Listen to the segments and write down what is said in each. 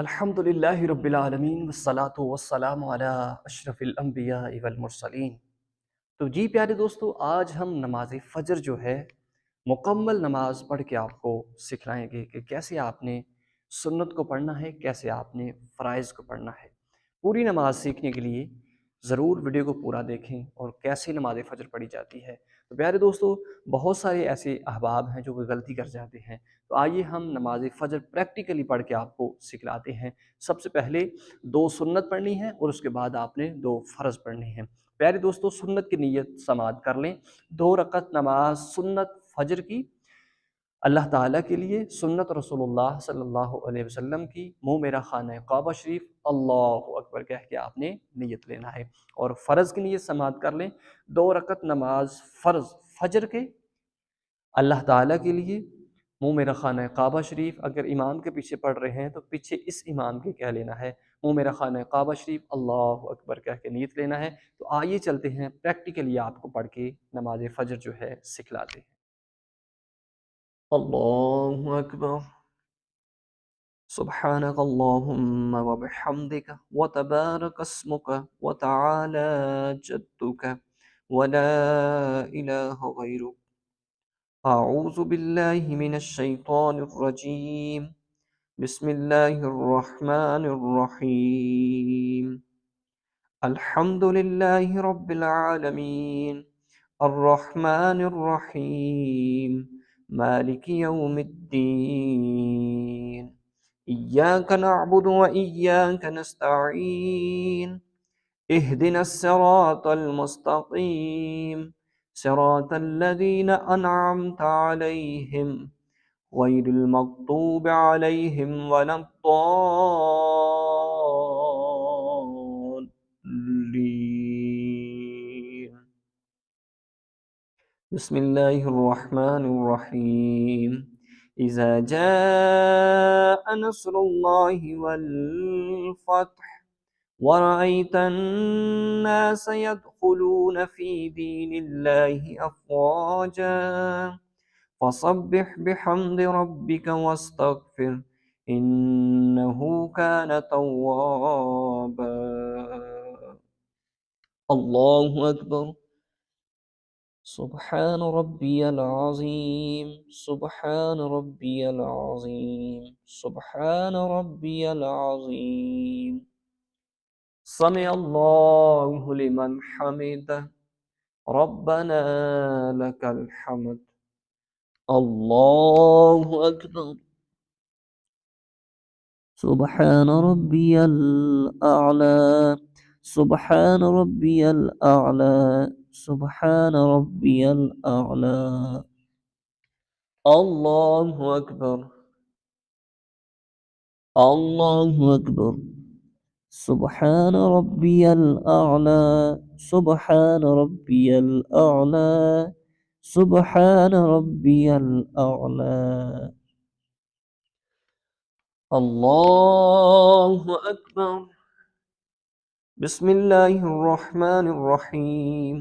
अल्हम्दुलिल्लाहि रब्बिल आलमीन वस्सलातु वस्सलामु अला अशरफिल अंबिया वल मुरसलीन। तो जी प्यारे दोस्तों, आज हम नमाज फ़जर जो है मुकम्मल नमाज पढ़ के आपको सिखलाएंगे कि कैसे आपने सुन्नत को पढ़ना है, कैसे आपने फ़राइज़ को पढ़ना है। पूरी नमाज सीखने के लिए ज़रूर वीडियो को पूरा देखें और कैसे नमाज फ़जर पढ़ी जाती है। तो प्यारे दोस्तों, बहुत सारे ऐसे अहबाब हैं जो गलती कर जाते हैं। तो आइए हम नमाज फ़जर प्रैक्टिकली पढ़ के आपको सिखलाते हैं। सबसे पहले 2 सुन्नत पढ़नी है और उसके बाद आपने 2 फ़र्ज़ पढ़ने हैं। प्यारे दोस्तों, सुन्नत की नीयत समाअत कर लें। 2 रकअत नमाज सुन्नत फ़जर की अल्लाह ताला के लिए, सुन्नत रसूलुल्लाह सल्लल्लाहु अलैहि वसल्लम की, मुँह मेरा खाना काबा शरीफ, अल्लाहु अकबर कह के आपने नीयत लेना है। और फ़र्ज़ की नीयत समाअत कर लें। 2 रकअत नमाज फ़र्ज़ फ़जर के अल्लाह ताला के लिए, मुँह मेरा खाना काबा शरीफ। अगर इमाम के पीछे पढ़ रहे हैं तो पीछे इस इमाम के कह लेना है, मुँह मेरा खाना काबा शरीफ, अल्लाहु अकबर कह के नीयत लेना है। तो आइए चलते हैं प्रैक्टिकली आपको पढ़ के नमाज फ़जर जो है सिखलाते हैं। अल्लाहु अकबर, सुब्हानक अल्लाहुम्मा व बिहम्दिक व तबारक अस्मुक व तआला जद्दुक व ला इलाहा गैरुक। अऊज़ु बिल्लाहि मिनश शैतानिर रजीम। बिस्मिल्लाहिर रहमानिर रहीम। अल्हम्दुलिल्लाहि रब्बिल आलमीन अर्रहमानिर रहीम मालिकि यौमिद्दीन। इय्याक नअबुदु व इय्याक नस्तईन। इहदिनस सिरातल मुस्तकीम सिरातल लज़ीना अनअमत अलैहिम गैरिल मग़दूबि अलैहिम वलद्दाल्लीन। बिस्मिल्लाहिर्रहमानिर्रहीम। इज़ा जाअ नस्रुल्लाहि वल फ़त्ह वरअयत अन्नास यदखुलून फ़ी दीनिल्लाहि अफ़वाजा फसब्बिह बिहम्दि रब्बिक वस्तगफिर इन्नहु कान तव्वाबा। अल्लाहु अकबर। सुब्हान रब्बियल अज़ीम, सुब्हान रब्बियल अज़ीम, सुब्हान रब्बियल अज़ीम। समी अल्लाहु लिमन हमिदा, रब्बना लकल हम्द। अल्लाहु अकबर। सुब्हान रब्बियल अअला, सुब्हान रब्बियल अअला, सुब्हान रब्बियल अअला। अल्लाहु अकबर, अल्लाहु अकबर। सुब्हान रब्बियल अअला, सुब्हान रब्बियल अअला, सुब्हान रब्बियल अअला। अल्लाहु अकबर। बिस्मिल्लाहिर्रहमानिर्रहीम।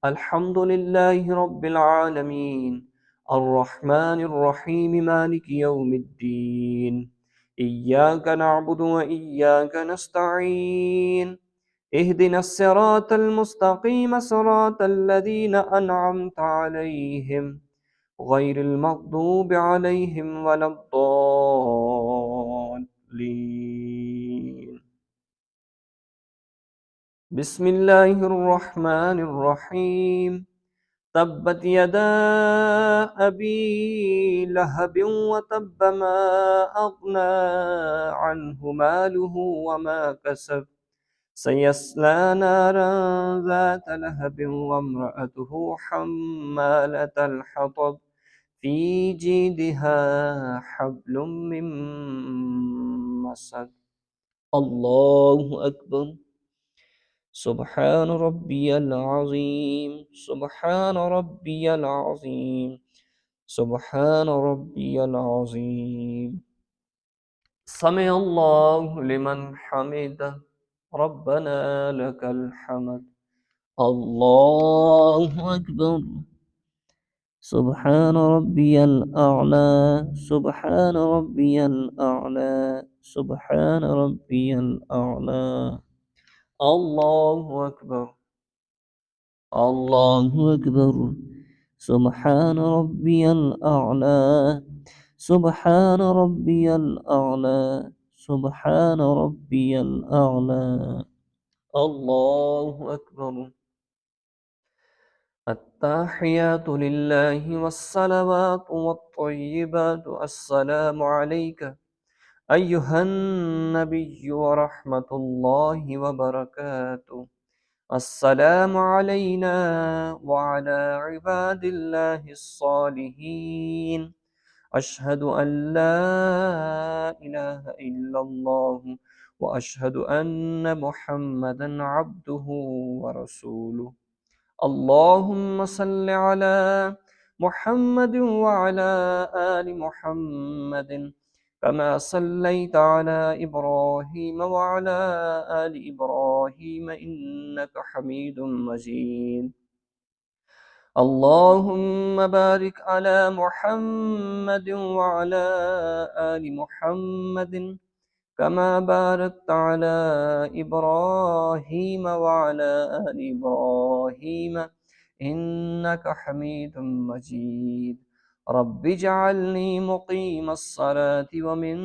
अल्हम्दुलिल्लाहि रब्बिल आलमीन अर्रहमानिर्रहीम मालिकि यौमिद्दीन। इय्याक नअबुदु व इय्याक नस्तईन। इहदिनस सिरातल मुस्तकीम सिरातल लज़ीना अनअमत अलैहिम गैरिल मग़दूबि अलैहिम वलद्दाल्लीन। बिस्मिल्लाहिर्रहमानिर्रहीम। तब्बत यदा अबी लहबिन व तब्ब मा अग़ना अन्हु मालुहु व मा कसब सयस्ला नारन ज़ात लहबिन व इम्रअतुहु हम्मालतल हतब फ़ी जीदिहा हब्लुम मिन मसद। अल्लाहु अकबर। सुब्हान रब्बियल अज़ीम, सुब्हान रब्बियल अज़ीम, सुब्हान रब्बियल अज़ीम। समी अल्लाहु लिमन हमिदा, रब्बना लकल हम्द। अल्लाहु अकबर। सुब्हान रब्बियल अअला, सुब्हान रब्बियल अअला, सुब्हान रब्बियल आला। अल्लाहु अकबर। अल्लाहु अकबर। सुब्हान रब्बियल आला। सुब्हान रब्बियल आला। सुब्हान रब्बियल आला। अल्लाहु अकबर। अत्ताहियातु लिल्लाहि वस्सलावातु वत्तय्यिबातु अस्सलामु अलैका अय्युहन नबिय्यु व रहमतुल्लाहि व बरकातुहू। अस्सलामु अलैना व अला इबादिल्लाहिस सालिहीन। अशहदु अन ला इलाहा इल्लल्लाह व अशहदु अन्न मुहम्मदन अब्दुहु व रसूलुहु। अल्लाहुम्मा सल्लि अला मुहम्मदिन व अला आलि मुहम्मदिन कमा सल्लैता अला इब्राहीम व अला आलि इब्राहीम इन्नका हमीदुम मजीद। अल्लाहुम्मा बारिक अला मुहम्मदिन व अला आलि मुहम्मदिन कमा बारकता अला इब्राहीम व अला आलि इब्राहीम इन्नका हमीदुम मजीद। रब्बि जअलनी मुकीमस्सलाति व मिन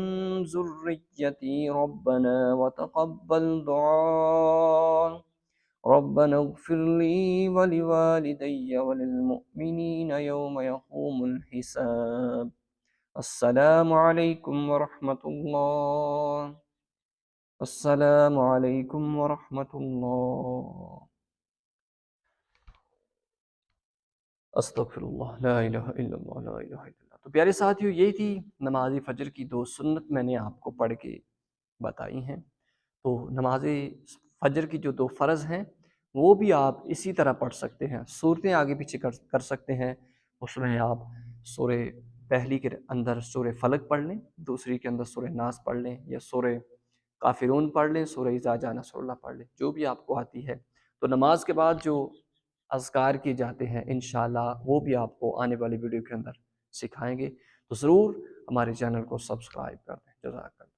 ज़ुर्रिय्यती रब्बना व तक़ब्बल दुआ। रब्बना इग़फ़िर ली व लिवालिदैय व लिलमुअ्मिनीन यौम यक़ूमुल हिसाब। अस्सलामु अलैकुम व रहमतुल्लाह। अस्सलामु अलैकुम व रहमतुल्लाह। अस्तगफिरुल्लाह ला इलाहा इल्लल्लाह ला इलाहा इल्लल्लाह। तो प्यारे साथियों, ये थी नमाज फ़जर की दो सुन्नत मैंने आपको पढ़ के बताई हैं। तो नमाज फ़जर की जो दो फ़र्ज़ हैं वो भी आप इसी तरह पढ़ सकते हैं, सूरतें आगे पीछे कर कर सकते हैं। उसमें आप सूरे पहली के अंदर सूरे फ़लक पढ़ लें, दूसरी के अंदर सूरे नास पढ़ लें, या सूरे काफ़िरून पढ़ लें, सूरे इज़ा जा नसरुल्लाह पढ़ लें, जो भी आपको आती है। तो नमाज के बाद जो अज़कार किए जाते हैं इंशाअल्लाह वो भी आपको आने वाली वीडियो के अंदर सिखाएँगे। तो ज़रूर हमारे चैनल को सब्सक्राइब कर दें। जज़ाकल्लाह।